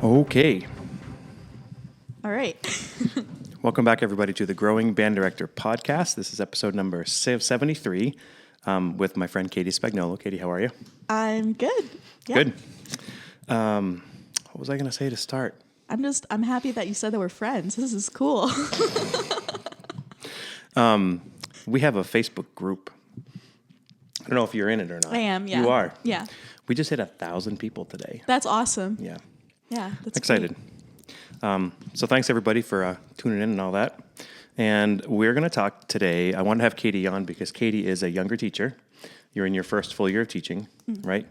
Okay. All right. Welcome back, everybody, to the Growing Band Director podcast. This is episode number 73 with my friend Katie Spagnolo. Katie, how are you? I'm good. Yeah. Good. What was I going to say to start? I'm happy that you said that we're friends. This is cool. We have a Facebook group. I don't know if you're in it or not. I am, yeah. You are? Yeah. We just hit 1,000 people today. That's awesome. Yeah. Yeah. That's Excited. So thanks, everybody, for tuning in and all that. And we're going to talk today. I want to have Katie on because Katie is a younger teacher. You're in your first full year of teaching, right?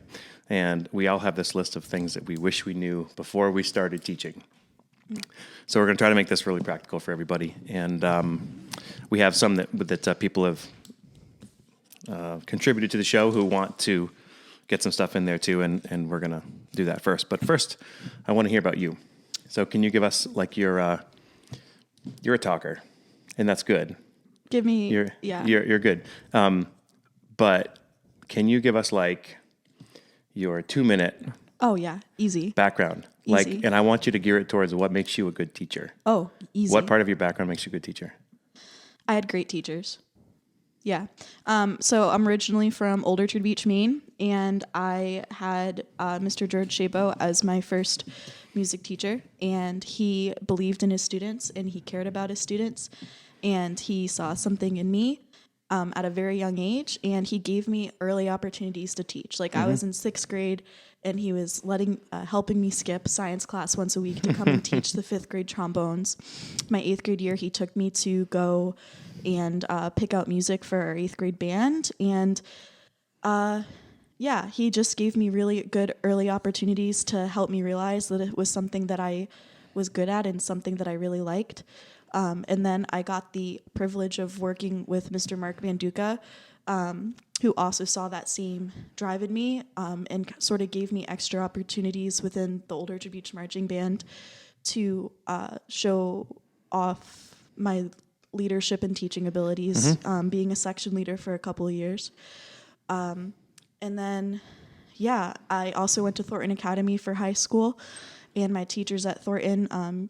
And we all have this list of things that we wish we knew before we started teaching. So we're going to try to make this really practical for everybody. And we have some that people have contributed to the show who want to get some stuff in there too, and we're going to do that first. But first, I want to hear about you. So can you give us, like, you're a talker, and that's good. Give me, You're good. But can you give us, like, your 2-minute Oh, yeah. Easy. background? Easy. And I want you to gear it towards what makes you a good teacher. Oh, easy. What part of your background makes you a good teacher? I had great teachers. Yeah. So I'm originally from Old Orchard Beach, Maine, and I had Mr. George Shabo as my first music teacher, and he believed in his students, and he cared about his students, and he saw something in me at a very young age, and he gave me early opportunities to teach. Like, I was in 6th grade, and he was helping me skip science class once a week to come and teach the 5th grade trombones. My 8th grade year, he took me to go and pick out music for our 8th grade band. And he just gave me really good early opportunities to help me realize that it was something that I was good at and something that I really liked. And then I got the privilege of working with Mr. Mark Manduca, who also saw that same drive in me and sort of gave me extra opportunities within the Old Orchard Beach Marching Band to show off my leadership and teaching abilities, being a section leader for a couple of years. And then, I also went to Thornton Academy for high school, and my teachers at Thornton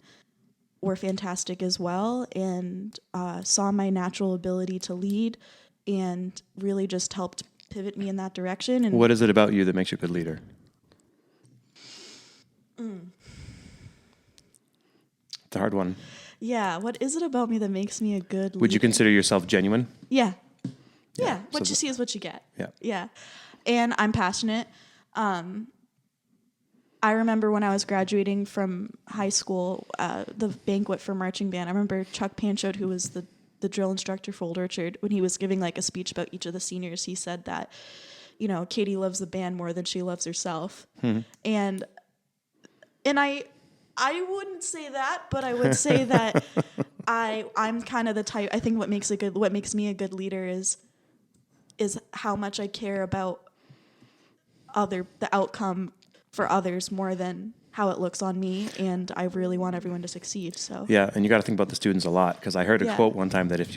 were fantastic as well, and saw my natural ability to lead and really just helped pivot me in that direction. And what is it about you that makes you a good leader? It's a hard one. Yeah, what is it about me that makes me a good leader? Would you consider yourself genuine? Yeah. Yeah. What you see is what you get. Yeah. Yeah. And I'm passionate. I remember when I was graduating from high school, the banquet for marching band, I remember Chuck Panchot, who was the drill instructor for Old Orchard, when he was giving like a speech about each of the seniors, he said that, Katie loves the band more than she loves herself. And I wouldn't say that, but I would say that I'm kind of the type. I think what makes me a good leader is how much I care about the outcome for others more than how it looks on me, and I really want everyone to succeed. So yeah, and you got to think about the students a lot, because I heard a quote one time that if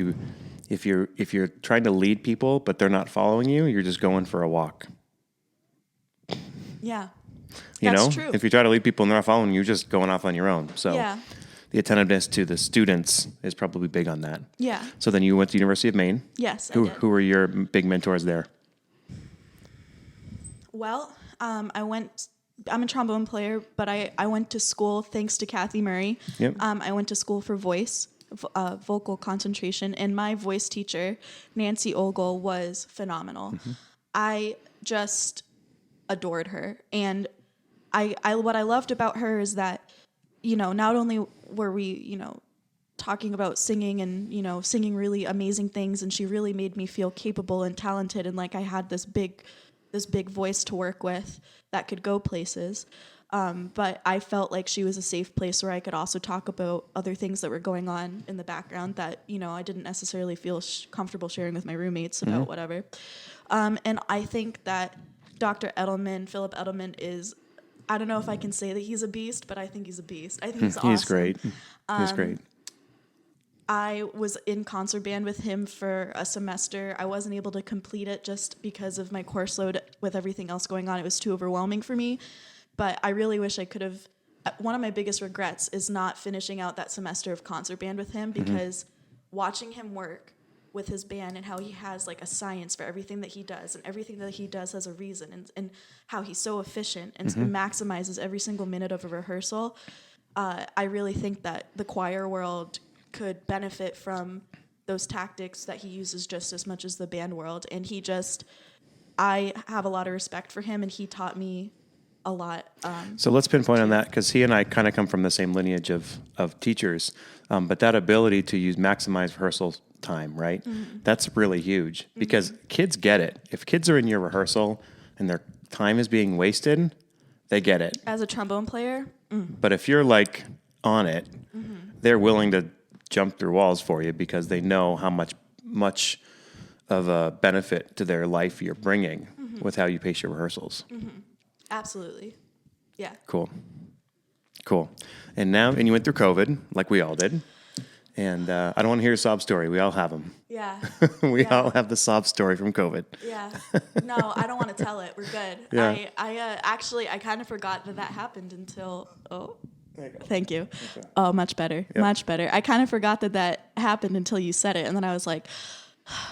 you're trying to lead people but they're not following you, you're just going for a walk. Yeah. That's true. If you try to lead people and they're not following you, you're just going off on your own. So the attentiveness to the students is probably big on that. Yeah. So then you went to University of Maine. Yes, I did. Who were your big mentors there? Well, I'm a trombone player, but I went to school thanks to Kathy Murray. Yep. I went to school for vocal concentration, and my voice teacher, Nancy Ogle, was phenomenal. I just adored her, and what I loved about her is that, not only were we, talking about singing and, singing really amazing things, and she really made me feel capable and talented, and like I had this big voice to work with that could go places. But I felt like she was a safe place where I could also talk about other things that were going on in the background that, I didn't necessarily feel comfortable sharing with my roommates about whatever. And I think that Philip Edelman is, I don't know if I can say that he's a beast, but I think he's a beast. I think he's awesome. He's great. He's great. I was in concert band with him for a semester. I wasn't able to complete it just because of my course load with everything else going on. It was too overwhelming for me. But I really wish I could have one of my biggest regrets is not finishing out that semester of concert band with him, because watching him work with his band and how he has like a science for everything that he does, and everything that he does has a reason, and how he's so efficient and maximizes every single minute of a rehearsal. I really think that the choir world could benefit from those tactics that he uses just as much as the band world. And I have a lot of respect for him, and he taught me a lot. So let's pinpoint on that, because he and I kind of come from the same lineage of teachers. But that ability to maximize rehearsal time, right? That's really huge, because kids get it. If kids are in your rehearsal and their time is being wasted, they get it. As a trombone player. But if you're like on it, they're willing to jump through walls for you, because they know how much of a benefit to their life you're bringing with how you pace your rehearsals. Absolutely. Yeah. Cool. And you went through COVID, like we all did. And I don't want to hear a sob story. We all have them. Yeah. We all have the sob story from COVID. Yeah. No, I don't want to tell it. We're good. Yeah. I kind of forgot that happened until, There you go. thank you. Okay. Oh, much better. Yep. Much better. I kind of forgot that happened until you said it. And then I was like,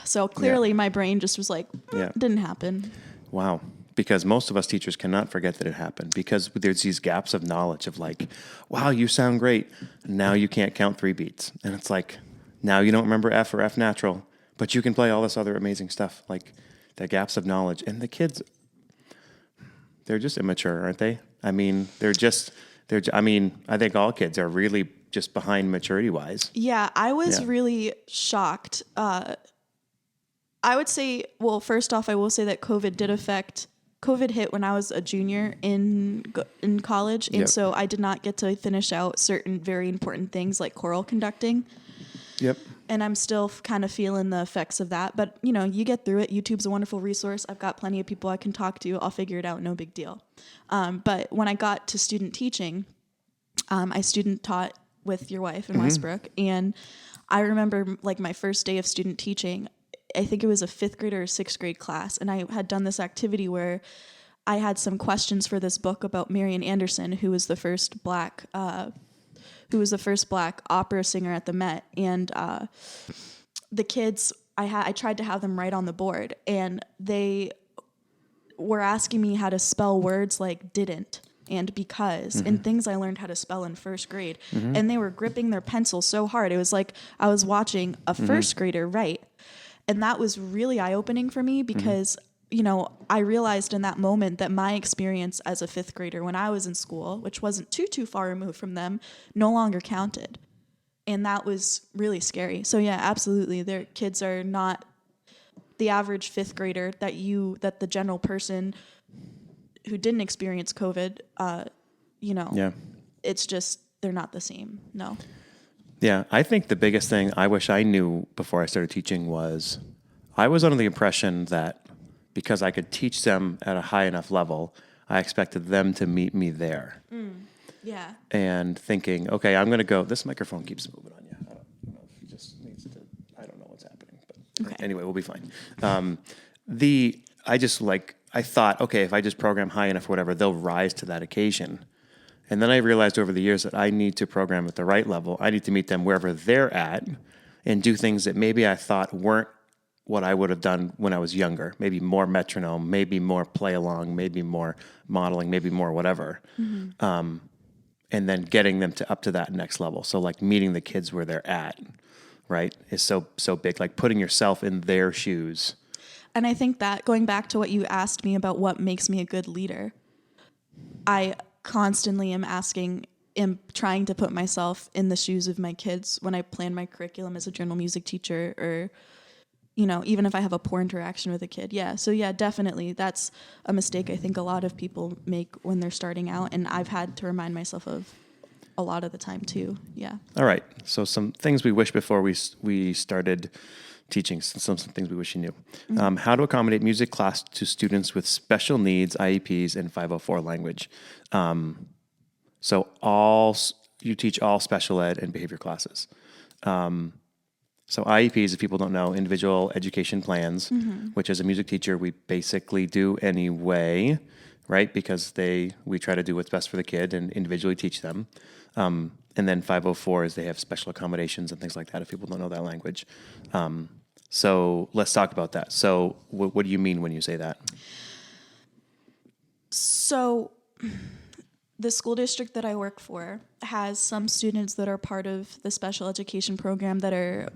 so clearly my brain just was like, didn't happen. Wow. Because most of us teachers cannot forget that it happened, because there's these gaps of knowledge of like, wow, you sound great. Now you can't count 3 beats. And it's like, now you don't remember F or F natural, but you can play all this other amazing stuff. Like the gaps of knowledge. And the kids, they're just immature, aren't they? I mean, I think all kids are really just behind maturity wise. Yeah, I was really shocked. I would say, well, first off, I will say that COVID hit when I was a junior in college, and so I did not get to finish out certain very important things like choral conducting. Yep. And I'm still kind of feeling the effects of that. But, you get through it. YouTube's a wonderful resource. I've got plenty of people I can talk to. I'll figure it out. No big deal. But when I got to student teaching, I student taught with your wife in Westbrook. And I remember like my first day of student teaching, I think it was a 5th grade or a 6th grade class. And I had done this activity where I had some questions for this book about Marian Anderson, who was the first black opera singer at the Met. And the kids, I tried to have them write on the board, and they were asking me how to spell words like didn't and because, and things I learned how to spell in 1st grade. And they were gripping their pencil so hard. It was like I was watching a 1st grader write. And that was really eye-opening for me, because I realized in that moment that my experience as a 5th grader when I was in school, which wasn't too far removed from them, no longer counted. And that was really scary. So yeah, absolutely. Their kids are not the average 5th grader that the general person who didn't experience COVID, it's just, they're not the same. No. Yeah. I think the biggest thing I wish I knew before I started teaching was I was under the impression that because I could teach them at a high enough level, I expected them to meet me there. Yeah. And thinking, okay, I'm going to go. This microphone keeps moving on you. I don't know if he just needs to. I don't know what's happening, but Okay. Anyway, we'll be fine. I thought, okay, if I just program high enough, whatever, they'll rise to that occasion. And then I realized over the years that I need to program at the right level. I need to meet them wherever they're at and do things that maybe I thought weren't what I would have done when I was younger. Maybe more metronome, maybe more play along, maybe more modeling, maybe more whatever. And then getting them up to that next level. So like meeting the kids where they're at, right, is so big. Like putting yourself in their shoes. And I think that, going back to what you asked me about what makes me a good leader, I constantly am trying to put myself in the shoes of my kids when I plan my curriculum as a general music teacher, or, even if I have a poor interaction with a kid. Yeah. So yeah, definitely. That's a mistake I think a lot of people make when they're starting out. And I've had to remind myself of a lot of the time too. Yeah. All right. So some things we wish before we started teaching, some things we wish you knew. How to accommodate music class to students with special needs, IEPs, and 504 language. So you teach all special ed and behavior classes. So IEPs, if people don't know, individual education plans, which as a music teacher we basically do anyway. right? Because we try to do what's best for the kid and individually teach them. And then 504 is they have special accommodations and things like that if people don't know that language. So let's talk about that. So what do you mean when you say that? So the school district that I work for has some students that are part of the special education program that are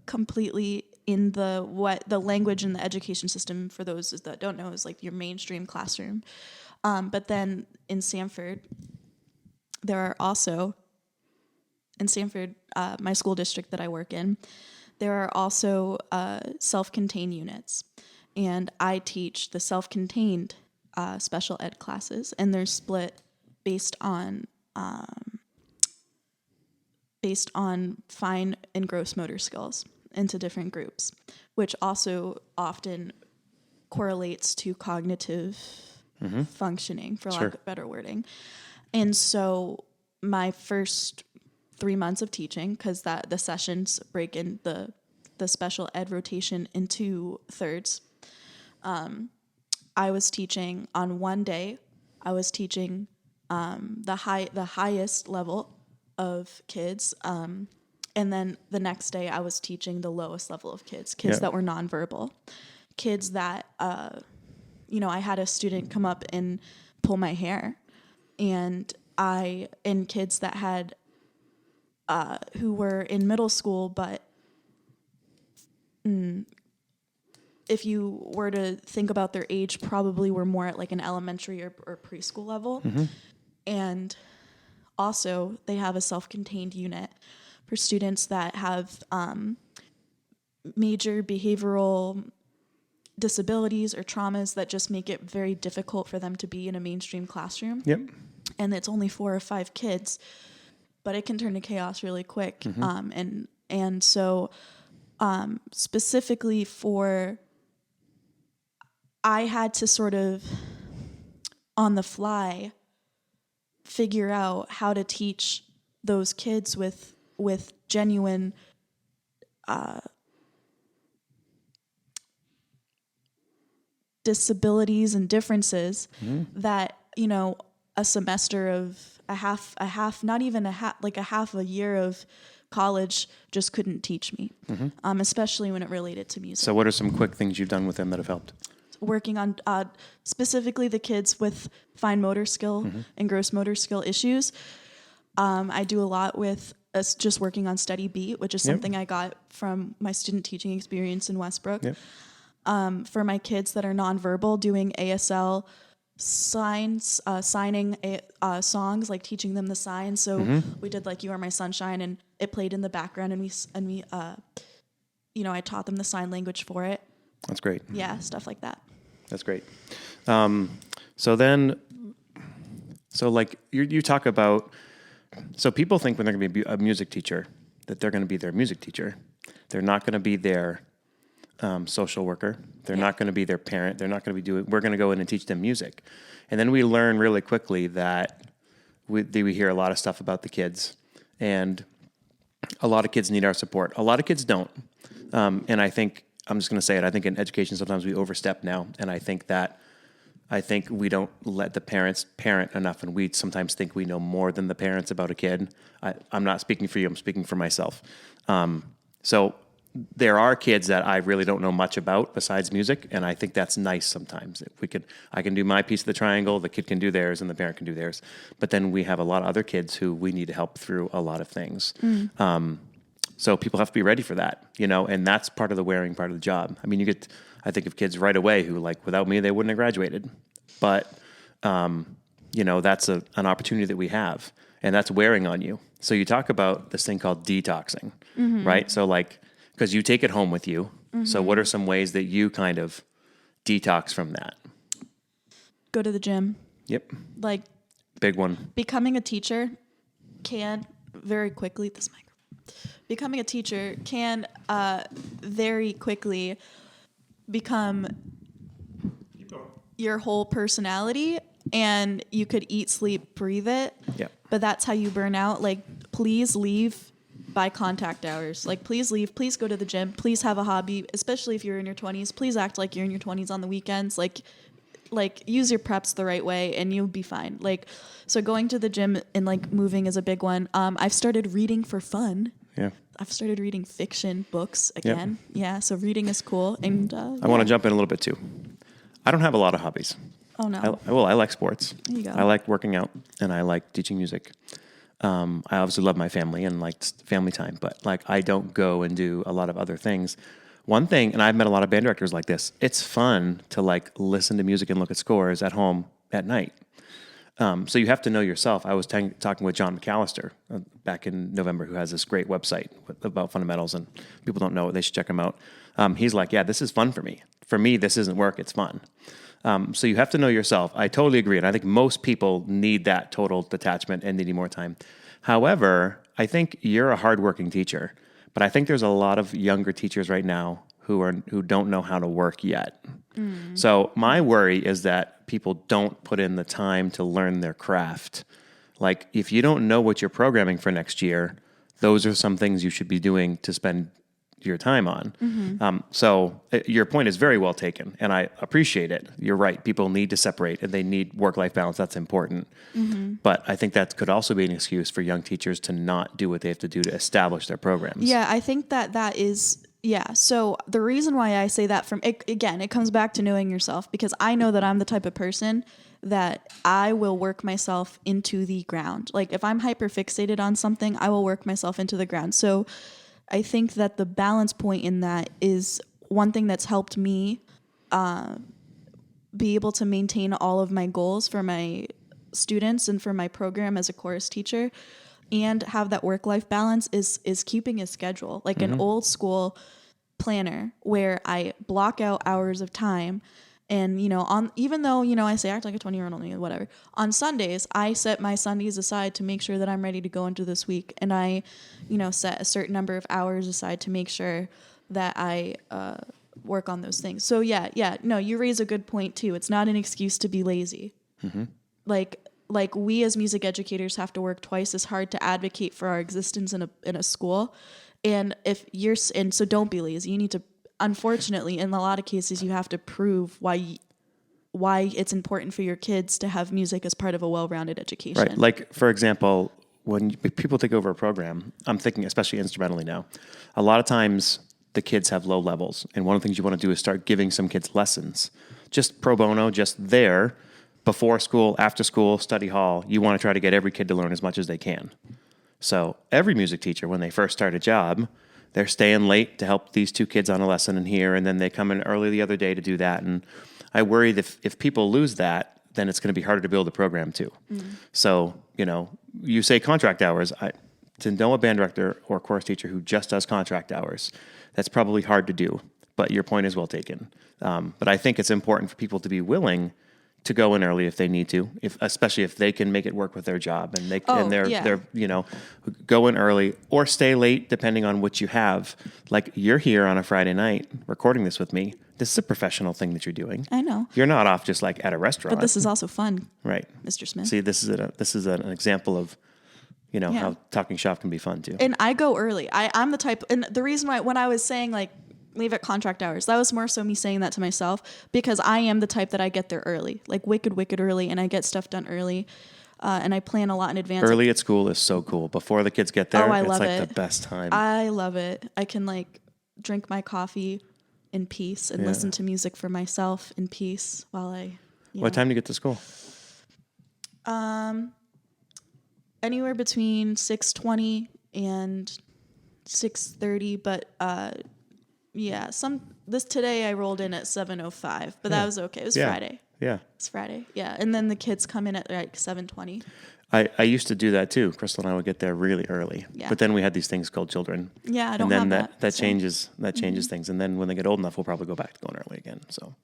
completely in the language in the education system, for those that don't know, is like your mainstream classroom. But then in Sanford, there are also, in Sanford, my school district that I work in, there are also self-contained units. And I teach the self-contained special ed classes, and they're split based on fine and gross motor skills into different groups, which also often correlates to cognitive functioning, for lack of better wording. And so my first 3 months of teaching, because the sessions break in the special ed rotation into thirds, I was teaching on one day. I was teaching the highest level of kids, and then the next day I was teaching the lowest level of kids that were nonverbal, kids that I had a student come up and pull my hair, and kids that had who were in middle school, but if you were to think about their age, probably were more at like an elementary or preschool level. And also they have a self-contained unit for students that have major behavioral disabilities or traumas that just make it very difficult for them to be in a mainstream classroom. Yep. And it's only 4 or 5 kids, but it can turn to chaos really quick. And so specifically I had to sort of on the fly figure out how to teach those kids with genuine disabilities and differences that, a semester of a half, not even like a half a year of college just couldn't teach me, especially when it related to music. So what are some quick things you've done with them that have helped? Working on specifically the kids with fine motor skill and gross motor skill issues. I do a lot with us just working on steady beat, which is something I got from my student teaching experience in Westbrook. For my kids that are nonverbal, doing ASL signs, signing songs, like teaching them the signs. So we did like "You Are My Sunshine," and it played in the background, and we I taught them the sign language for it. That's great. Yeah, stuff like that. That's great. So like you talk about, so people think when they're going to be a music teacher that they're going to be their music teacher. They're not going to be their social worker. They're not going to be their parent. They're not going to be we're going to go in and teach them music. And then we learn really quickly that we hear a lot of stuff about the kids, and a lot of kids need our support. A lot of kids don't. And I think, I'm just going to say it, I think in education sometimes we overstep now, and I think we don't let the parents parent enough, and we sometimes think we know more than the parents about a kid. I'm not speaking for you, I'm speaking for myself. So there are kids that I really don't know much about besides music, and I think that's nice sometimes. I can do my piece of the triangle, the kid can do theirs, and the parent can do theirs. But then we have a lot of other kids who we need to help through a lot of things. So people have to be ready for that, and that's part of the wearing part of the job. I mean, I think of kids right away who, like, without me, they wouldn't have graduated. But, that's an opportunity that we have, and that's wearing on you. So you talk about this thing called detoxing, right? So like, because you take it home with you. So what are some ways that you kind of detox from that? Go to the gym. Yep. Like, big one. Becoming a teacher can very quickly, becoming a teacher can very quickly become your whole personality, and you could eat, sleep, breathe it. Yeah. But that's how you burn out. Like, please leave by contact hours. Like, please leave. Please go to the gym. Please have a hobby, especially if you're in your 20s. Please act like you're in your 20s on the weekends. Like, like use your preps the right way and you'll be fine. Like, so going to the gym and like moving is a big one. I've started reading for fun. Yeah. I've started reading fiction books again. Yeah. So reading is cool. And I want to jump in a little bit too. I don't have a lot of hobbies. Oh no. I like sports. There you go. I like working out and I like teaching music. I obviously love my family and like family time, but like I don't go and do a lot of other things. One thing, and I've met a lot of band directors like this, it's fun to like listen to music and look at scores at home at night. So you have to know yourself. I was talking with John McAllister back in November, who has this great website about fundamentals, and people don't know it. They should check him out. He's like, yeah, this is fun for me. For me, this isn't work. It's fun. So you have to know yourself. I totally agree. And I think most people need that total detachment and needing more time. However, I think you're a hardworking teacher, but I think there's a lot of younger teachers right now who don't know how to work yet. So my worry is that people don't put in the time to learn their craft. Like if you don't know what you're programming for next year, those are some things you should be doing to spend your time on. So your point is very well taken, and I appreciate it. You're right. People need to separate, and they need work-life balance. That's important. But I think that could also be an excuse for young teachers to not do what they have to do to establish their programs. Yeah, I think that is. Yeah. So the reason why I say that it comes back to knowing yourself, because I know that I'm the type of person that I will work myself into the ground. Like if I'm hyper fixated on something, I will work myself into the ground. So I think that the balance point in that is one thing that's helped me be able to maintain all of my goals for my students and for my program as a chorus teacher, and have that work-life balance is keeping a schedule, like an old school planner where I block out hours of time. And, even though, I say act like a 20-year-old, whatever, on Sundays, I set my Sundays aside to make sure that I'm ready to go into this week. And I, set a certain number of hours aside to make sure that I work on those things. So no, you raise a good point too. It's not an excuse to be lazy. Like we as music educators have to work twice as hard to advocate for our existence in a school. And so don't be lazy. You need to, unfortunately, in a lot of cases, you have to prove why it's important for your kids to have music as part of a well-rounded education. Right. Like, for example, when people take over a program, I'm thinking especially instrumentally now, a lot of times the kids have low levels. And one of the things you want to do is start giving some kids lessons, just pro bono, just there, before school, after school, study hall. You want to try to get every kid to learn as much as they can. So every music teacher, when they first start a job, they're staying late to help these two kids on a lesson in here, and then they come in early the other day to do that. And I worry that if people lose that, then it's going to be harder to build a program too. So, you say contract hours. To know a band director or chorus teacher who just does contract hours, that's probably hard to do. But your point is well taken. But I think it's important for people to be willing to go in early if they need to, especially if they can make it work with their job, and they're go in early or stay late depending on what you have. Like you're here on a Friday night recording this with me. This is a professional thing that you're doing. I know. You're not off just like at a restaurant. But this is also fun, right, Mr. Smith. See, this is an example of how talking shop can be fun too. And I go early. I'm the type, and the reason why when I was saying like leave at contract hours, that was more so me saying that to myself, because I am the type that I get there early, like wicked early, and I get stuff done early, and I plan a lot in advance. Early at school is so cool. Before the kids get there, I it's love like it. the best time. I love it. I can like drink my coffee in peace and listen to music for myself in peace while I. What time do you get to school? Anywhere between 6:20 and 6:30, but today I rolled in at 7:05, but that was okay. It was Friday. Yeah. It's Friday. Yeah. And then the kids come in at like 7:20. I used to do that too. Crystal and I would get there really early. Yeah. But then we had these things called children. Yeah, I don't have that. And then that changes things. And then when they get old enough, we'll probably go back to going early again. So,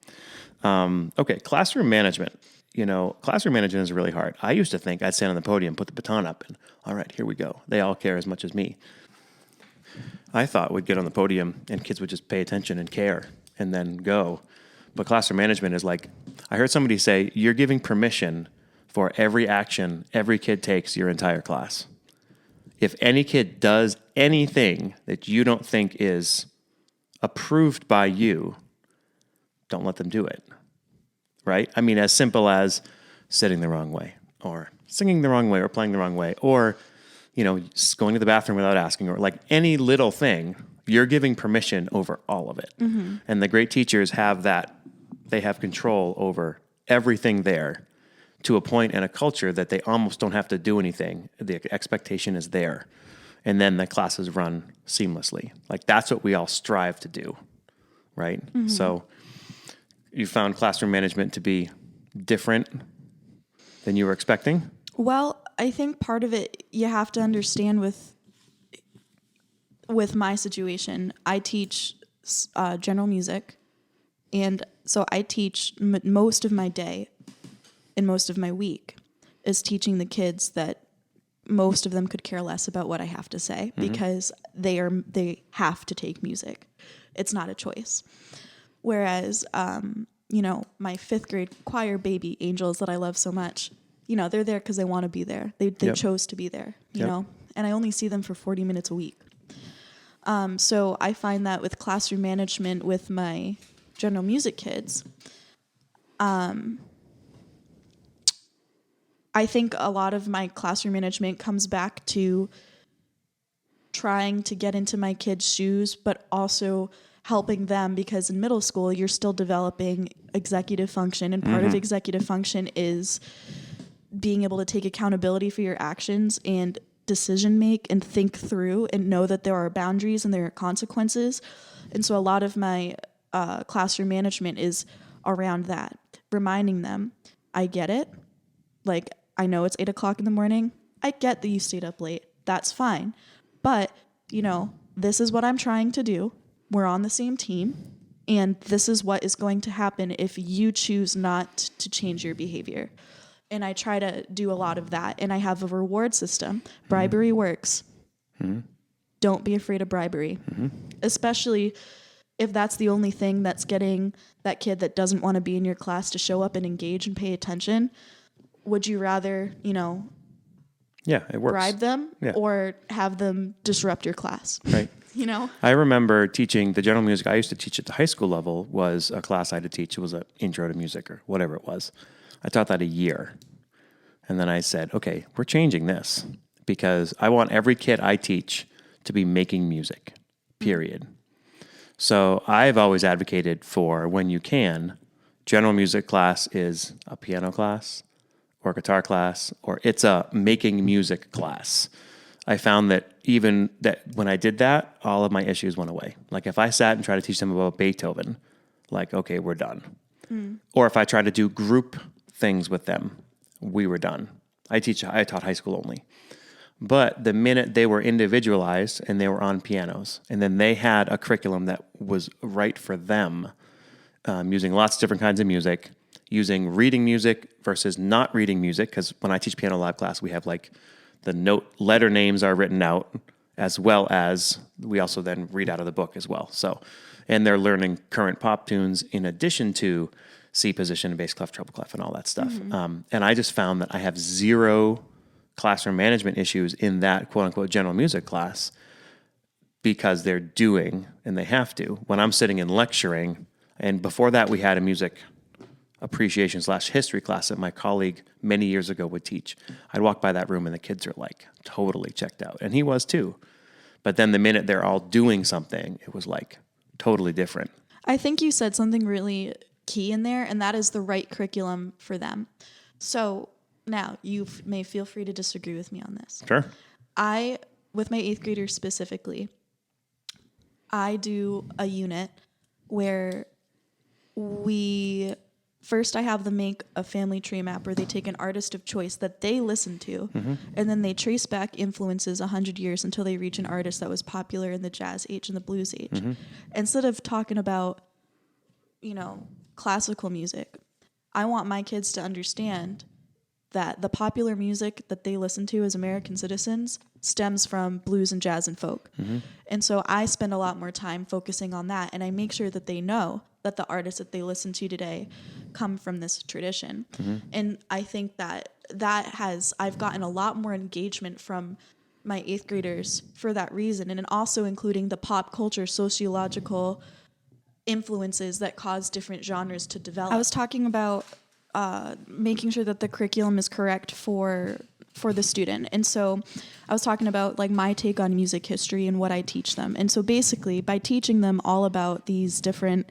okay, classroom management. Classroom management is really hard. I used to think I'd stand on the podium, put the baton up, and all right, here we go. They all care as much as me. I thought we'd get on the podium and kids would just pay attention and care and then go. But classroom management is like, I heard somebody say, you're giving permission for every action every kid takes your entire class. If any kid does anything that you don't think is approved by you, don't let them do it. right? I mean, as simple as sitting the wrong way or singing the wrong way or playing the wrong way or, just going to the bathroom without asking or like any little thing, you're giving permission over all of it. And the great teachers have that. They have control over everything there to a point in a culture that they almost don't have to do anything. The expectation is there. And then the classes run seamlessly. Like that's what we all strive to do, right? So you found classroom management to be different than you were expecting? Well, I think part of it you have to understand with my situation. I teach general music, and so I teach most of my day and most of my week is teaching the kids that most of them could care less about what I have to say because they have to take music. It's not a choice. Whereas, my 5th grade choir baby angels that I love so much, they're there because they want to be there. They chose to be there, you know, and I only see them for 40 minutes a week. So I find that with classroom management with my general music kids, I think a lot of my classroom management comes back to trying to get into my kids' shoes, but also helping them because in middle school, you're still developing executive function. And part of executive function is being able to take accountability for your actions and decision make and think through and know that there are boundaries and there are consequences. And so a lot of my classroom management is around that, reminding them, I get it. Like, I know it's 8 o'clock in the morning. I get that you stayed up late. That's fine. But, this is what I'm trying to do. We're on the same team. And this is what is going to happen if you choose not to change your behavior. And I try to do a lot of that. And I have a reward system. Bribery works. Don't be afraid of bribery. Especially if that's the only thing that's getting that kid that doesn't want to be in your class to show up and engage and pay attention. Would you rather, Yeah, it works. bribe them or have them disrupt your class? Right. I remember teaching the general music I used to teach at the high school level was a class I had to teach. It was an intro to music or whatever it was. I taught that a year. And then I said, okay, we're changing this because I want every kid I teach to be making music, period. So I've always advocated for when you can, general music class is a piano class or guitar class, or it's a making music class. I found that even that when I did that, all of my issues went away. Like if I sat and tried to teach them about Beethoven, like, okay, we're done. Or if I tried to do group things with them, we were done. I taught high school only. But the minute they were individualized and they were on pianos, and then they had a curriculum that was right for them, using lots of different kinds of music, using reading music versus not reading music, because when I teach piano live class, we have like the note letter names are written out, as well as we also then read out of the book as well. So, and they're learning current pop tunes in addition to C position, bass clef, treble clef, and all that stuff. And I just found that I have zero classroom management issues in that quote unquote general music class because they're doing, and they have to, when I'm sitting and lecturing. And before that, we had a music appreciation / history class that my colleague many years ago would teach. I'd walk by that room and the kids are like totally checked out. And he was too. But then the minute they're all doing something, it was like totally different. I think you said something really key in there, and that is the right curriculum for them. So now you may feel free to disagree with me on this. Sure. With my 8th graders specifically, I do a unit where first, I have them make a family tree map where they take an artist of choice that they listen to, and then they trace back influences 100 years until they reach an artist that was popular in the jazz age and the blues age. Instead of talking about, classical music, I want my kids to understand that the popular music that they listen to as American citizens stems from blues and jazz and folk. And so I spend a lot more time focusing on that, and I make sure that they know that the artists that they listen to today come from this tradition. And I think I've gotten a lot more engagement from my 8th graders for that reason, and also including the pop culture sociological influences that cause different genres to develop. I was talking about making sure that the curriculum is correct for the student. And so I was talking about like my take on music history and what I teach them. And so basically by teaching them all about these different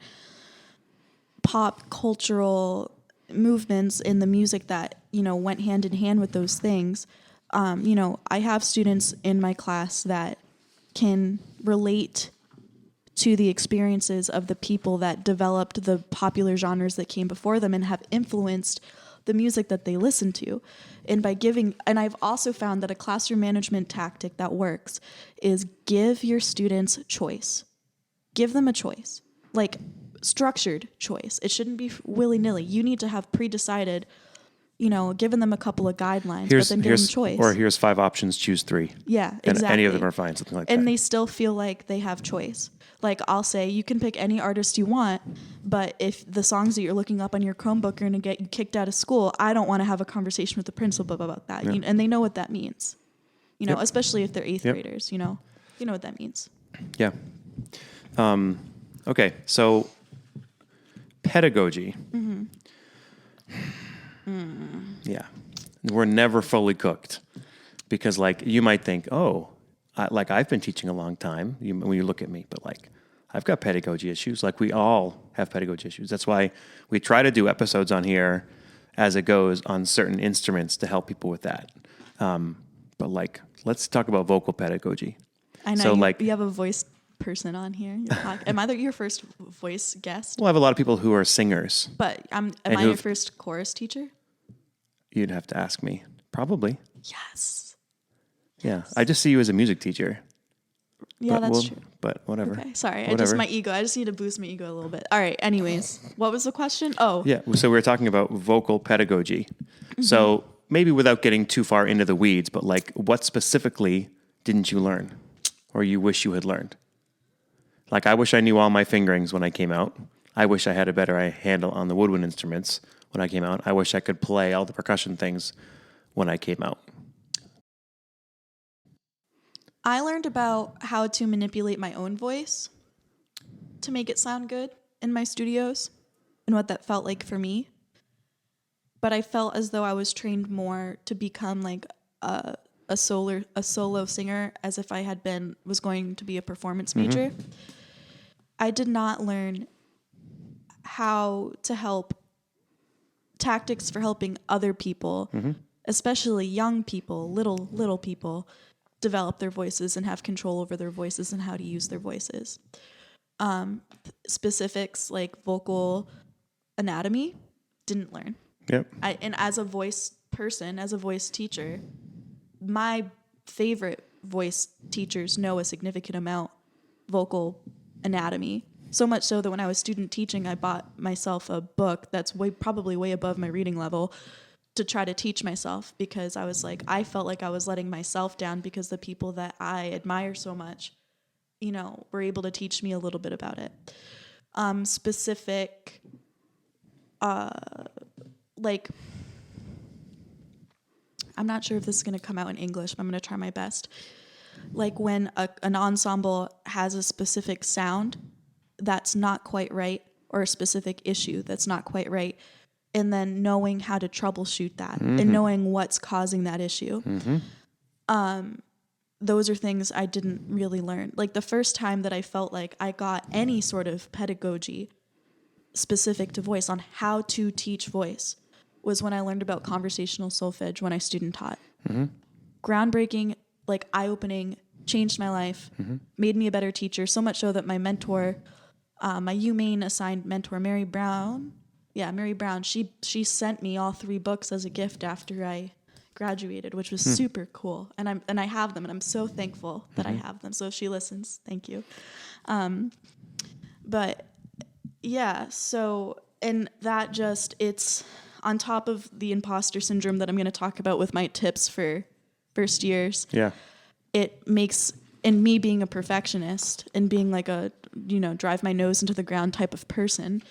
pop cultural movements in the music that, went hand in hand with those things, I have students in my class that can relate to the experiences of the people that developed the popular genres that came before them and have influenced the music that they listen to. And I've also found that a classroom management tactic that works is give your students choice. Give them a choice, like structured choice. It shouldn't be willy-nilly. You need to have pre-decided, given them a couple of guidelines, but then give them choice. Or here's 5 options, choose 3. Yeah, exactly. And any of them are fine, something like that. And they still feel like they have choice. Like I'll say, you can pick any artist you want, but if the songs that you're looking up on your Chromebook are going to get you kicked out of school, I don't want to have a conversation with the principal about that. Yeah. And they know what that means, Yep. especially if they're 8th Yep. graders, you know what that means. Yeah. Okay, so pedagogy. Mm-hmm. Yeah. We're never fully cooked because like you might think, I've been teaching a long time when you look at me, but like I've got pedagogy issues. Like we all have pedagogy issues. That's why we try to do episodes on here as it goes on certain instruments to help people with that. But like, let's talk about vocal pedagogy. I know So you have a voice person on here. Am I your first voice guest? Well, I have a lot of people who are singers. But am I your first chorus teacher? You'd have to ask me. Probably. Yes. Yeah. Yes. I just see you as a music teacher. Yeah, that's true. But whatever. Okay, sorry. Whatever. My ego. I just need to boost my ego a little bit. All right. Anyways, what was the question? Oh. Yeah. So we were talking about vocal pedagogy. Mm-hmm. So maybe without getting too far into the weeds, but like what specifically didn't you learn or you wish you had learned? Like I wish I knew all my fingerings when I came out. I wish I had a better handle on the woodwind instruments when I came out. I wish I could play all the percussion things when I came out. I learned about how to manipulate my own voice to make it sound good in my studios and what that felt like for me. But I felt as though I was trained more to become like a solo singer as if I was going to be a performance major. Mm-hmm. I did not learn how to help tactics for helping other people, mm-hmm. especially young people, little people, develop their voices and have control over their voices and how to use their voices. Specifics like vocal anatomy, didn't learn. Yep. And as a voice person, as a voice teacher, my favorite voice teachers know a significant amount vocal anatomy. So much so that when I was student teaching, I bought myself a book that's probably way above my reading level to try to teach myself, because I was like, I felt like I was letting myself down because the people that I admire so much, were able to teach me a little bit about it. Specific, like, I'm not sure if this is going to come out in English, but I'm going to try my best. Like when an ensemble has a specific sound that's not quite right, or a specific issue that's not quite right, and then knowing how to troubleshoot that, mm-hmm. and knowing what's causing that issue. Mm-hmm. Those are things I didn't really learn. Like the first time that I felt like I got any sort of pedagogy specific to voice on how to teach voice was when I learned about conversational solfege when I student taught. Mm-hmm. Groundbreaking, like eye-opening, changed my life, mm-hmm. made me a better teacher, so much so that my mentor, my UMaine assigned mentor, Mary Brown, she sent me all 3 books as a gift after I graduated, which was super cool. And I have them, and I'm so thankful that I have them. So if she listens, thank you. But yeah, so, and that it's on top of the imposter syndrome that I'm going to talk about with my tips for first years. Yeah. It makes, and me being a perfectionist and being like a, drive my nose into the ground type of person,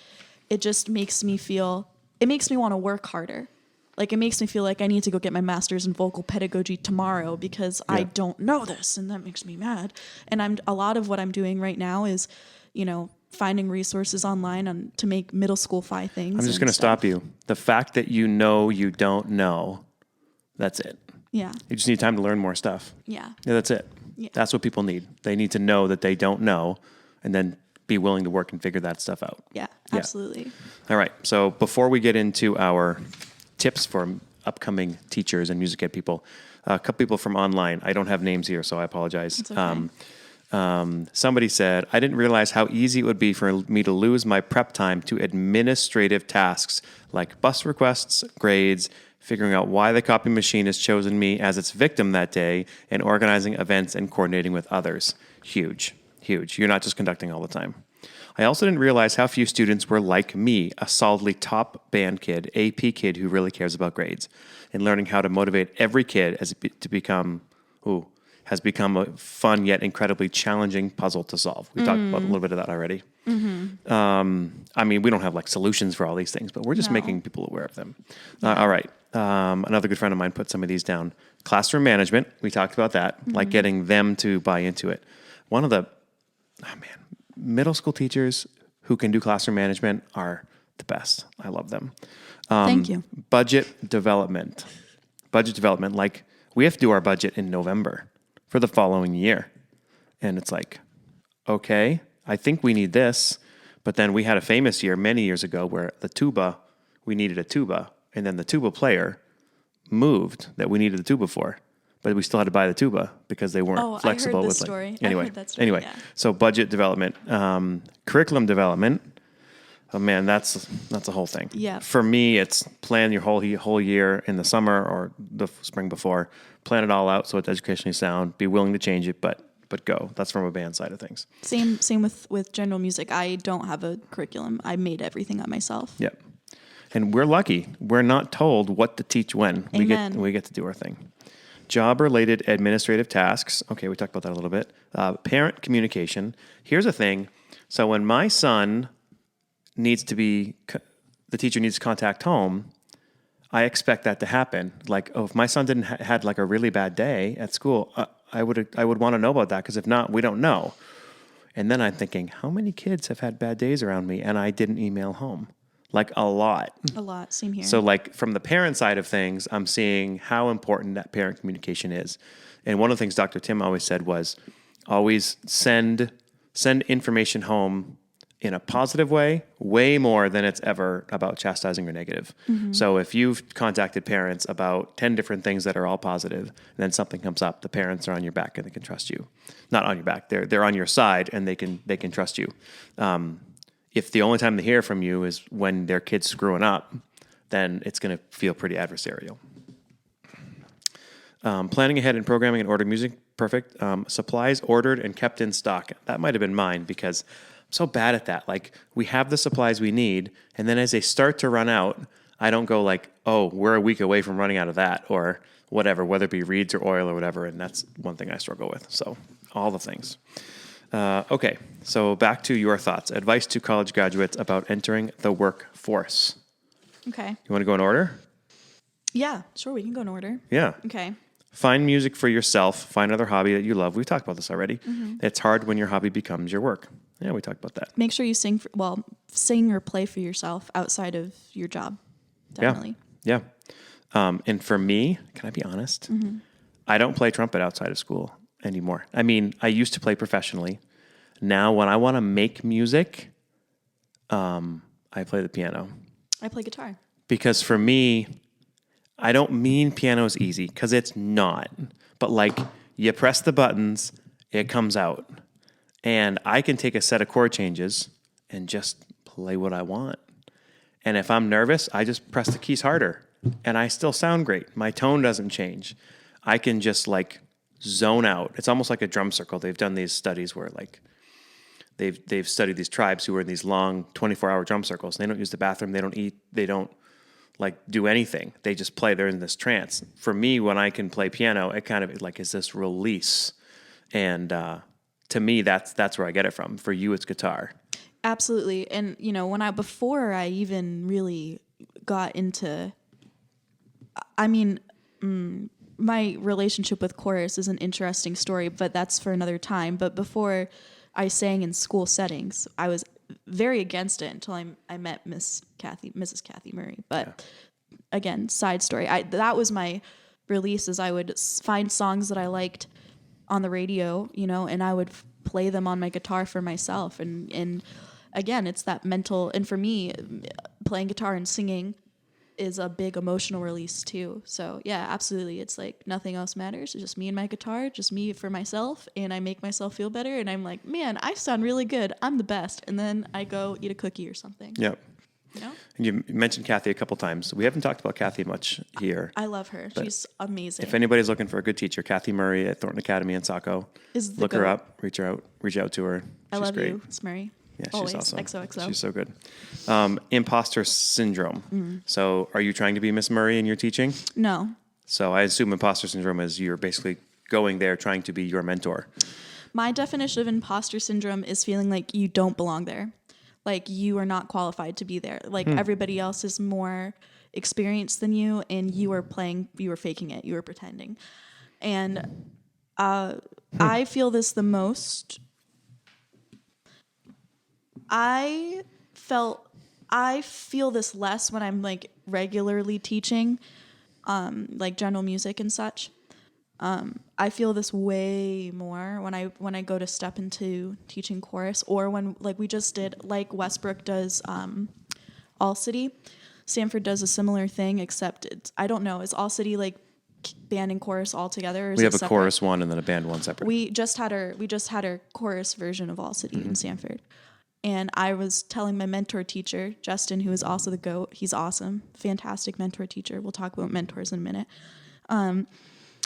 it just makes me want to work harder. Like it makes me feel like I need to go get my master's in vocal pedagogy tomorrow because I don't know this, and that makes me mad. And a lot of what I'm doing right now is, finding resources online to make middle school Phi things. I'm just going to stop you. The fact that you know you don't know, that's it. Yeah. You just need time to learn more stuff. Yeah. Yeah, that's it. Yeah. That's what people need. They need to know that they don't know and then be willing to work and figure that stuff out. Yeah, absolutely. All right. So before we get into our tips for upcoming teachers and music ed people, a couple people from online. I don't have names here, so I apologize. It's okay. Somebody said, I didn't realize how easy it would be for me to lose my prep time to administrative tasks like bus requests, grades, figuring out why the copy machine has chosen me as its victim that day, and organizing events and coordinating with others. Huge, huge. You're not just conducting all the time. I also didn't realize how few students were like me, a solidly top band kid, AP kid who really cares about grades, and learning how to motivate every kid has become a fun yet incredibly challenging puzzle to solve. We talked about a little bit of that already. I mean, we don't have like solutions for all these things, but we're just making people aware of them. All right. Another good friend of mine put some of these down. Classroom management. We talked about that, like getting them to buy into it. One of the, middle school teachers who can do classroom management are the best. I love them. Thank you. Budget development. Like we have to do our budget in November for the following year. And it's like, okay, I think we need this. But then we had a famous year many years ago where we needed a tuba. And then the tuba player moved that we needed the tuba for. But we still had to buy the tuba because they weren't flexible. I heard this with story. Anyway, I heard that story, yeah. So budget development, curriculum development. Oh man, that's a whole thing. Yeah. For me, it's plan your whole year in the summer or the spring before. Plan it all out so it's educationally sound. Be willing to change it, but go. That's from a band side of things. Same with general music. I don't have a curriculum. I made everything up myself. Yep. And we're lucky. We're not told what to teach when. Amen. We get to do our thing. Job-related administrative tasks. Okay, we talked about that a little bit. Parent communication. Here's a thing. So when my son the teacher needs to contact home, I expect that to happen. Like, if my son didn't had like a really bad day at school, I would want to know about that because if not, we don't know. And then I'm thinking, how many kids have had bad days around me and I didn't email home? Like a lot. A lot. Same here. So like from the parent side of things, I'm seeing how important that parent communication is. And one of the things Dr. Tim always said was always send information home in a positive way more than it's ever about chastising or negative. Mm-hmm. So if you've contacted parents about 10 different things that are all positive, and then something comes up, the parents are on your back and they can trust you. Not on your back, they're on your side and they can trust you. If the only time they hear from you is when their kid's screwing up, then it's going to feel pretty adversarial. Planning ahead and programming and ordering music, perfect. Supplies ordered and kept in stock. That might have been mine because I'm so bad at that. Like, we have the supplies we need, and then as they start to run out, I don't go like, oh, we're a week away from running out of that, or whatever, whether it be reeds or oil or whatever, and that's one thing I struggle with. So, all the things. Okay, so back to your thoughts. Advice to college graduates about entering the workforce. Okay. You want to go in order? Yeah, sure, we can go in order. Yeah. Okay. Find music for yourself. Find another hobby that you love. We've talked about this already. Mm-hmm. It's hard when your hobby becomes your work. Yeah, we talked about that. Make sure you sing or play for yourself outside of your job. Definitely. Yeah. And for me, can I be honest? Mm-hmm. I don't play trumpet outside of school anymore. I mean, I used to play professionally. Now, when I want to make music, I play the piano. I play guitar. Because for me, I don't mean piano is easy, because it's not. But like, you press the buttons, it comes out. And I can take a set of chord changes and just play what I want. And if I'm nervous, I just press the keys harder. And I still sound great. My tone doesn't change. I can just like zone out. It's almost like a drum circle. They've done these studies where like they've studied these tribes who are in these long 24-hour drum circles. And they don't use the bathroom. They don't eat. They don't like do anything. They just play. They're in this trance. For me, when I can play piano, it kind of like is this release. And to me, that's where I get it from. For you, it's guitar. Absolutely. And you know, before I even really got into, I mean, my relationship with chorus is an interesting story, but that's for another time. But before I sang in school settings, I was very against it until I met Mrs. Kathy Murray. But again, side story. That was my release, is I would find songs that I liked on the radio, and I would play them on my guitar for myself. And again, it's that mental, and for me, playing guitar and singing is a big emotional release too. So yeah, absolutely. It's like nothing else matters. It's just me and my guitar, just me for myself. And I make myself feel better. And I'm like, man, I sound really good. I'm the best. And then I go eat a cookie or something. Yep. And you mentioned Kathy a couple times. We haven't talked about Kathy much here. I love her. She's amazing. If anybody's looking for a good teacher, Kathy Murray at Thornton Academy in Saco. Look her up, reach out to her. I love great. you, Miss Murray. Yeah, always. she's awesome. XOXO. She's so good. Imposter syndrome. Mm-hmm. So are you trying to be Miss Murray in your teaching? No. So I assume imposter syndrome is you're basically going there trying to be your mentor. My definition of imposter syndrome is feeling like you don't belong there. Like you are not qualified to be there. Like everybody else is more experienced than you, and you were faking it. You were pretending. And I feel this the most. I feel this less when I'm like regularly teaching, like general music and such. I feel this way more when I go to step into teaching chorus, or when like we just did, like Westbrook does All City. Sanford does a similar thing, except I don't know, is All City like band and chorus all together? Or is we have it a separate? Chorus one and then a band one separate. We just had our chorus version of All City in Sanford. And I was telling my mentor teacher, Justin, who is also the GOAT. He's awesome. Fantastic mentor teacher. We'll talk about mentors in a minute.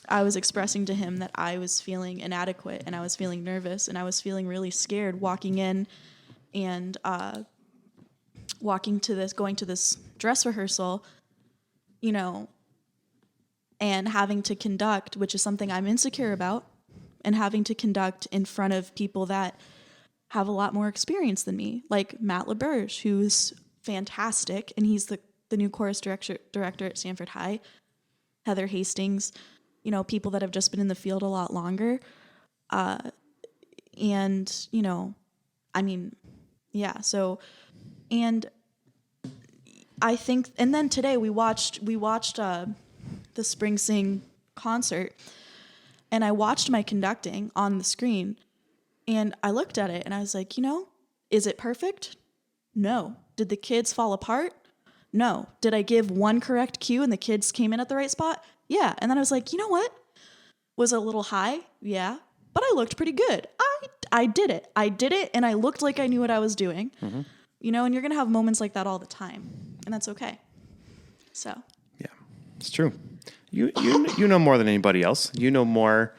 I was expressing to him that I was feeling inadequate, and I was feeling nervous, and I was feeling really scared walking in and going to this dress rehearsal, and having to conduct, which is something I'm insecure about, and having to conduct in front of people that have a lot more experience than me, like Matt LaBerge, who's fantastic, and he's the new chorus director at Sanford High. Heather Hastings, people that have just been in the field a lot longer. So, and I think, and then today we watched the Spring Sing concert, and I watched my conducting on the screen, and I looked at it and I was like, is it perfect? No. Did the kids fall apart? No. Did I give one correct cue and the kids came in at the right spot? Yeah. And then I was like, you know what? Was it a little high? Yeah. But I looked pretty good. I did it. And I looked like I knew what I was doing. Mm-hmm. And you're going to have moments like that all the time. And that's okay. So. Yeah, it's true. You know more than anybody else. You know more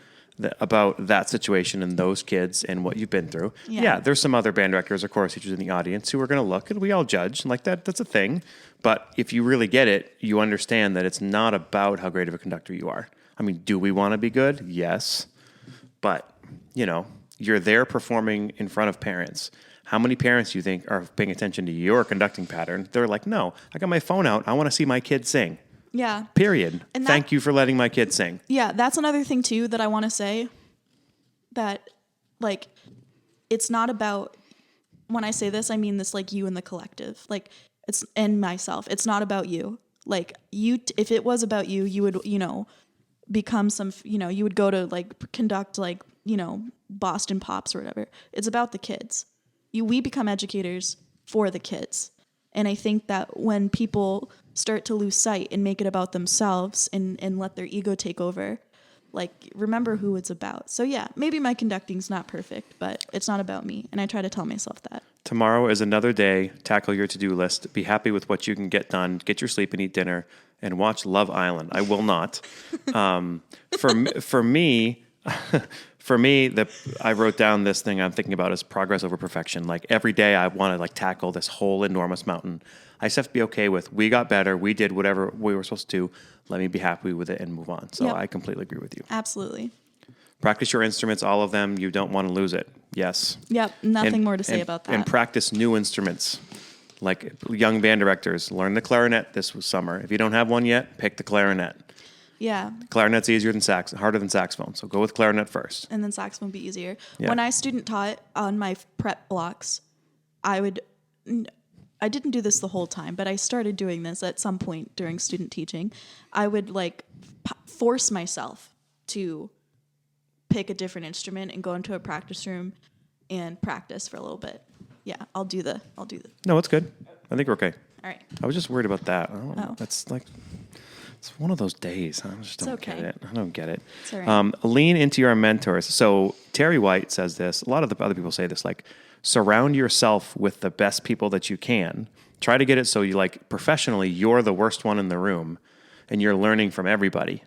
about that situation and those kids and what you've been through. Yeah, there's some other band directors or chorus teachers in the audience who are going to look, and we all judge, and like that's a thing. But if you really get it, you understand that it's not about how great of a conductor you are. I mean, do we want to be good? Yes. But, you're there performing in front of parents. How many parents do you think are paying attention to your conducting pattern? They're like, no, I got my phone out. I want to see my kid sing. Yeah. Period. And thank you for letting my kid sing. Yeah, that's another thing too that I want to say, that like it's not about, when I say this, I mean this like you and the collective. Like it's, and myself. It's not about you. Like if it was about you, you would, become some, you would go to like conduct like, Boston Pops or whatever. It's about the kids. We become educators for the kids. And I think that when people start to lose sight and make it about themselves and let their ego take over, like, remember who it's about. So yeah, maybe my conducting's not perfect, but it's not about me. And I try to tell myself that. Tomorrow is another day. Tackle your to-do list. Be happy with what you can get done. Get your sleep and eat dinner and watch Love Island. I will not. For me, I wrote down this thing I'm thinking about as progress over perfection. Like every day I want to like tackle this whole enormous mountain. I just have to be okay with, we got better. We did whatever we were supposed to do. Let me be happy with it and move on. So I completely agree with you. Absolutely. Practice your instruments, all of them. You don't want to lose it. Yes. Yep. Nothing more to say about that. And practice new instruments. Like young band directors, learn the clarinet this summer. If you don't have one yet, pick the clarinet. Yeah. Clarinet's easier than harder than saxophone. So go with clarinet first. And then saxophone would be easier. Yeah. When I student taught on my prep blocks, I would I didn't do this the whole time, but I started doing this at some point during student teaching. I would like force myself to pick a different instrument and go into a practice room and practice for a little bit. Yeah, I'll do the. No, it's good. I think we're okay. All right. I was just worried about that. I don't know. Oh. That's like, it's one of those days. I just don't okay. get it. I don't get it. It's all right. Lean into your mentors. So Terry White says this. A lot of the other people say this, like, surround yourself with the best people that you can. Try to get it so you, like, professionally, you're the worst one in the room and you're learning from everybody.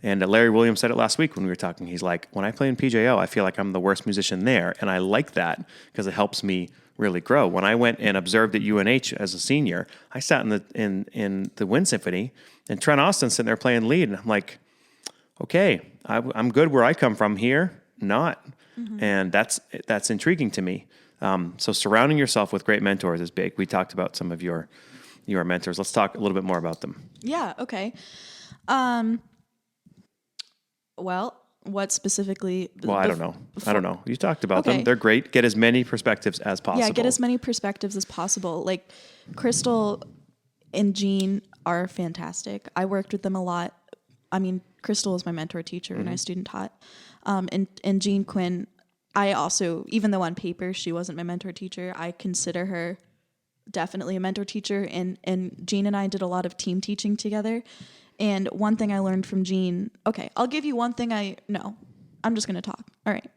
And Larry Williams said it last week when we were talking. He's like, when I play in PJO, I feel like I'm the worst musician there. And I like that because it helps me really grow. When I went and observed at UNH as a senior, I sat in the Wind Symphony and Trent Austin sitting there playing lead. And I'm like, okay, I'm good where I come from here, not. Mm-hmm. And that's intriguing to me. So surrounding yourself with great mentors is big. We talked about some of your mentors. Let's talk a little bit more about them. Yeah. Okay. Well, what specifically? Well, I don't know. You talked about them. They're great. Get as many perspectives as possible. Yeah, get as many perspectives as possible. Like Crystal and Jean are fantastic. I worked with them a lot. I mean, Crystal was my mentor teacher and I student taught. And Jean Quinn, I also, even though on paper she wasn't my mentor teacher, I consider her definitely a mentor teacher. And Jean and I did a lot of team teaching together. And one thing I learned from Jean, okay, I'll give you one thing I'm just going to talk. All right.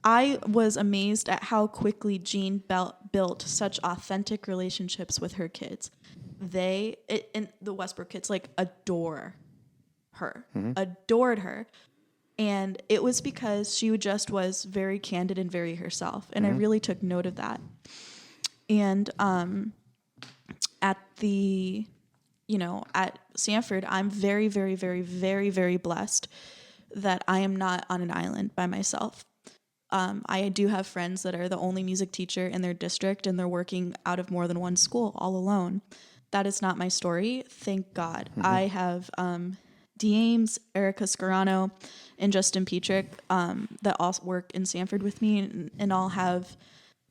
I was amazed at how quickly Jean built such authentic relationships with her kids. And the Westbrook kids, like, adored her. And it was because she just was very candid and very herself. And I really took note of that. And at Sanford, I'm very, very, very, very, very blessed that I am not on an island by myself. I do have friends that are the only music teacher in their district, and they're working out of more than one school all alone. That is not my story. Thank God. Mm-hmm. I have Dee Ames, Erica Scarano, and Justin Petrick that all work in Sanford with me, and all have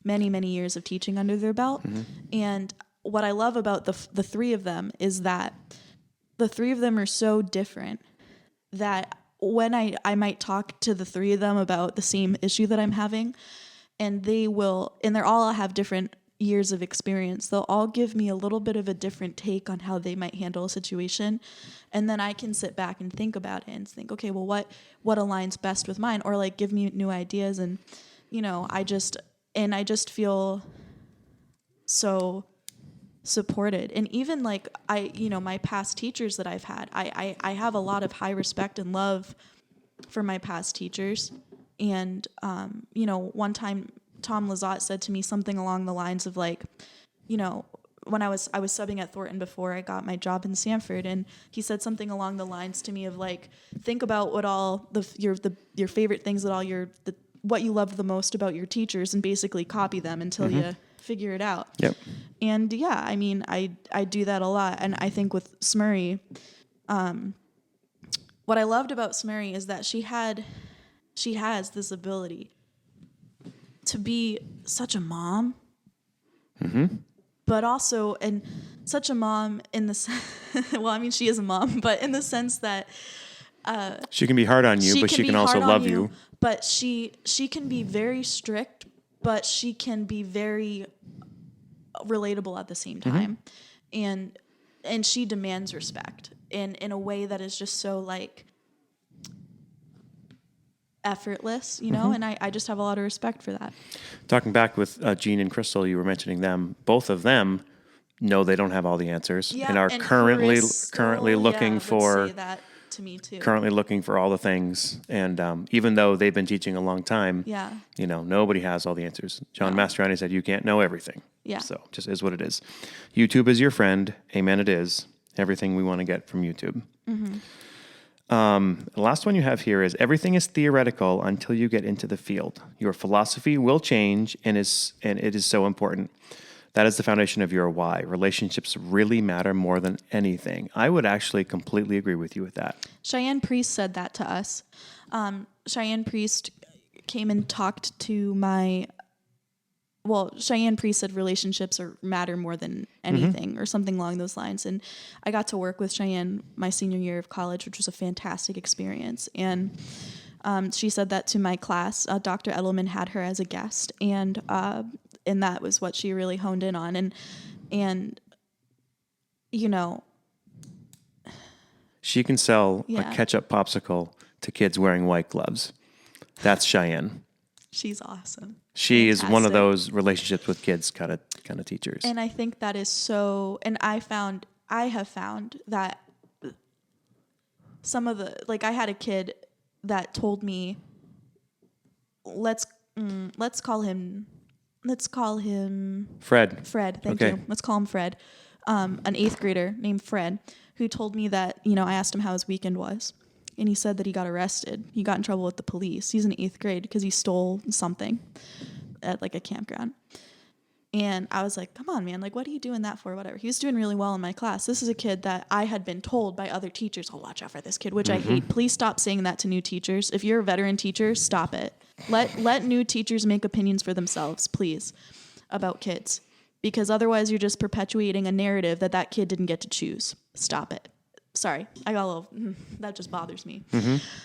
many, many years of teaching under their belt. Mm-hmm. And what I love about the three of them is that the three of them are so different that when I might talk to the three of them about the same issue that I'm having, and they're all have different years of experience, they'll all give me a little bit of a different take on how they might handle a situation. And then I can sit back and think about it and think, okay, well, what aligns best with mine, or like give me new ideas. And, I just feel so supported. And even like my past teachers that I've had, I have a lot of high respect and love for my past teachers. And one time Tom Lizotte said to me something along the lines of like, when I was subbing at Thornton before I got my job in Sanford, and he said something along the lines to me of like, think about what all your favorite things, what you love the most about your teachers, and basically copy them until you figure it out. Yep. And yeah, I mean, I do that a lot. And I think with Smurry, what I loved about Smurry is that she has this ability to be such a mom, but also, and such a mom in the well, I mean, she is a mom, but in the sense that she can be hard on you, but she can also love you. But she can be very strict, but she can be very relatable at the same time. And she demands respect in a way that is just so like effortless, and I just have a lot of respect for that. Talking back with Jean and Crystal, you were mentioning them. Both of them know they don't have all the answers and are currently looking for that to me too. Currently looking for all the things, and even though they've been teaching a long time, nobody has all the answers. John Mastriani said you can't know everything. Yeah. So just is what it is. YouTube is your friend. Amen. It is everything we want to get from YouTube. Mm-hmm. The last one you have here is everything is theoretical until you get into the field. Your philosophy will change, and it is so important. That is the foundation of your why. Relationships really matter more than anything. I would actually completely agree with you with that. Cheyenne Priest said that to us. Cheyenne Priest came and talked to Cheyenne Priest said relationships matter more than anything or something along those lines. And I got to work with Cheyenne my senior year of college, which was a fantastic experience. And she said that to my class. Dr. Edelman had her as a guest, and that was what she really honed in on. And you know, she can sell a Yeah. ketchup popsicle to kids wearing white gloves. That's Cheyenne. she's awesome. She is one of Fantastic. those relationships with kids kind of teachers. And I think that is so, and I have found that some of the, like, I had a kid that told me, let's call him Fred. Fred. Thank Okay. you. Let's call him Fred. An 8th grader named Fred, who told me that, I asked him how his weekend was. And he said that he got arrested. He got in trouble with the police. He's in 8th grade because he stole something at like a campground. And I was like, come on, man. Like, what are you doing that for? Whatever. He was doing really well in my class. This is a kid that I had been told by other teachers, oh, watch out for this kid, which I hate. Please stop saying that to new teachers. If you're a veteran teacher, stop it. Let new teachers make opinions for themselves, please, about kids. Because otherwise you're just perpetuating a narrative that kid didn't get to choose. Stop it. Sorry, I got a little, that just bothers me.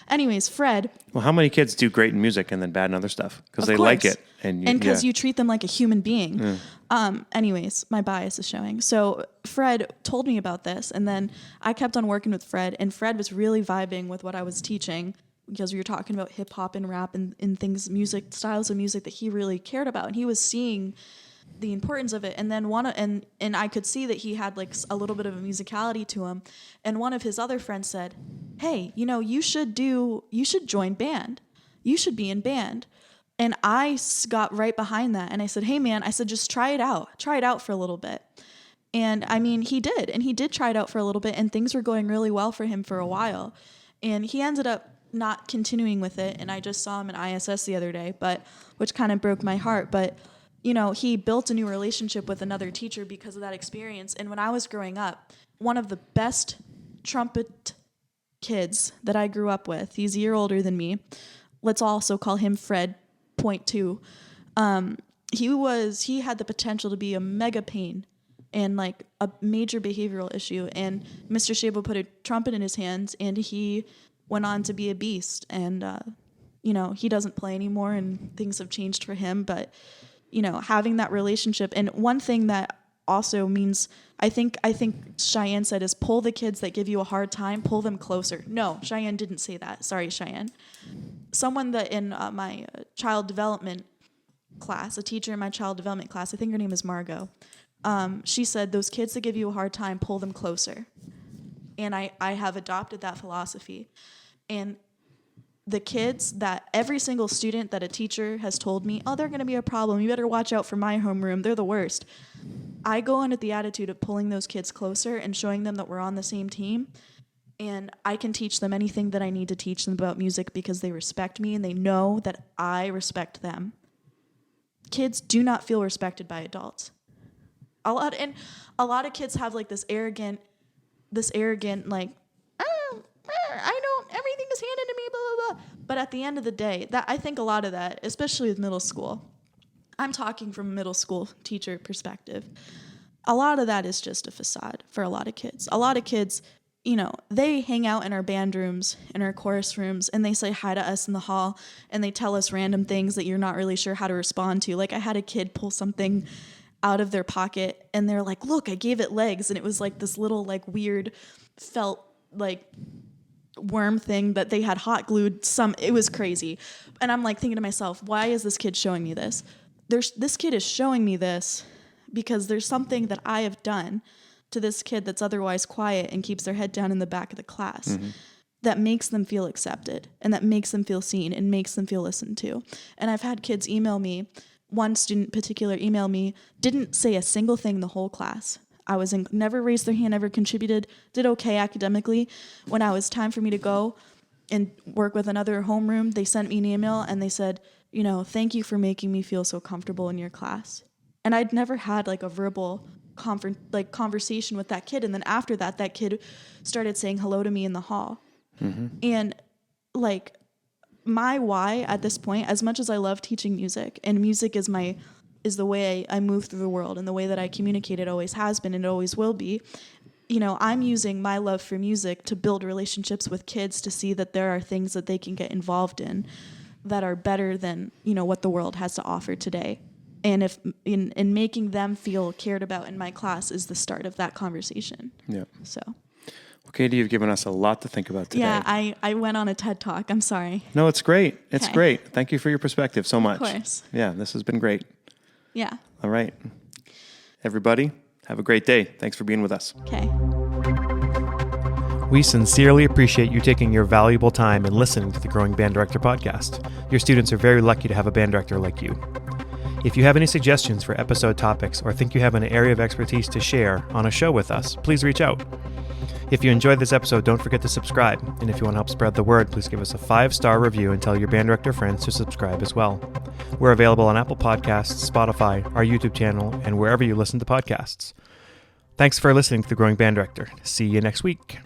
Anyways, Fred. Well, how many kids do great in music and then bad in other stuff? Because they course. like it. And because you treat them like a human being. Anyways, my bias is showing. So Fred told me about this, and then I kept on working with Fred, and Fred was really vibing with what I was teaching because we were talking about hip hop and rap and things, music, styles of music that he really cared about. And he was seeing the importance of it. And then and I could see that he had like a little bit of a musicality to him. And one of his other friends said, hey, you should join band. You should be in band. And I got right behind that. And I said, hey man, just try it out for a little bit. And I mean, he did try it out for a little bit, and things were going really well for him for a while. And he ended up not continuing with it. And I just saw him in ISS the other day, which kind of broke my heart. But he built a new relationship with another teacher because of that experience. And when I was growing up, one of the best trumpet kids that I grew up with, he's a year older than me. Let's also call him Fred, point 2. He had the potential to be a mega pain and like a major behavioral issue. And Mr. Shabo put a trumpet in his hands, and he went on to be a beast. And, he doesn't play anymore, and things have changed for him. But having that relationship. And one thing that also means, I think Cheyenne said, is pull the kids that give you a hard time, pull them closer. No, Cheyenne didn't say that. Sorry, Cheyenne. Someone that in my child development class, a teacher in my child development class, I think her name is Margot, she said, those kids that give you a hard time, pull them closer. And I have adopted that philosophy. And the kids that every single student that a teacher has told me, oh, they're going to be a problem, you better watch out for my homeroom, they're the worst. I go on with the attitude of pulling those kids closer and showing them that we're on the same team. And I can teach them anything that I need to teach them about music because they respect me and they know that I respect them. Kids do not feel respected by adults. A lot of kids have like this arrogant like, I don't, everything is handed to me, blah, blah, blah. But at the end of the day, that I think a lot of that, especially with middle school, I'm talking from a middle school teacher perspective, a lot of that is just a facade for a lot of kids. A lot of kids, they hang out in our band rooms, in our chorus rooms, and they say hi to us in the hall, and they tell us random things that you're not really sure how to respond to. Like I had a kid pull something out of their pocket, and they're like, look, I gave it legs, and it was like this little like weird felt like worm thing that they had hot glued. It was crazy. And I'm like thinking to myself, why is this kid showing me this? This kid is showing me this because there's something that I have done to this kid that's otherwise quiet and keeps their head down in the back of the class that makes them feel accepted and that makes them feel seen and makes them feel listened to. And I've had kids email me. One student in particular emailed me, didn't say a single thing the whole class. Never raised their hand, never contributed, did okay academically. When it was time for me to go and work with another homeroom, they sent me an email and they said, thank you for making me feel so comfortable in your class. And I'd never had like a verbal conversation with that kid. And then after that kid started saying hello to me in the hall. And like my why at this point, as much as I love teaching music, and music is my is the way I move through the world, and the way that I communicate. It always has been and it always will be. I'm using my love for music to build relationships with kids, to see that there are things that they can get involved in that are better than, what the world has to offer today. And if in making them feel cared about in my class is the start of that conversation. Yeah. So. Well, Katie, you've given us a lot to think about today. Yeah, I went on a TED Talk. I'm sorry. No, it's great. It's Okay. great. Thank you for your perspective so much. Of course. Yeah, this has been great. Yeah. All right. Everybody, have a great day. Thanks for being with us. Okay. We sincerely appreciate you taking your valuable time and listening to the Growing Band Director podcast. Your students are very lucky to have a band director like you. If you have any suggestions for episode topics or think you have an area of expertise to share on a show with us, please reach out. If you enjoyed this episode, don't forget to subscribe. And if you want to help spread the word, please give us a 5-star review and tell your band director friends to subscribe as well. We're available on Apple Podcasts, Spotify, our YouTube channel, and wherever you listen to podcasts. Thanks for listening to The Growing Band Director. See you next week.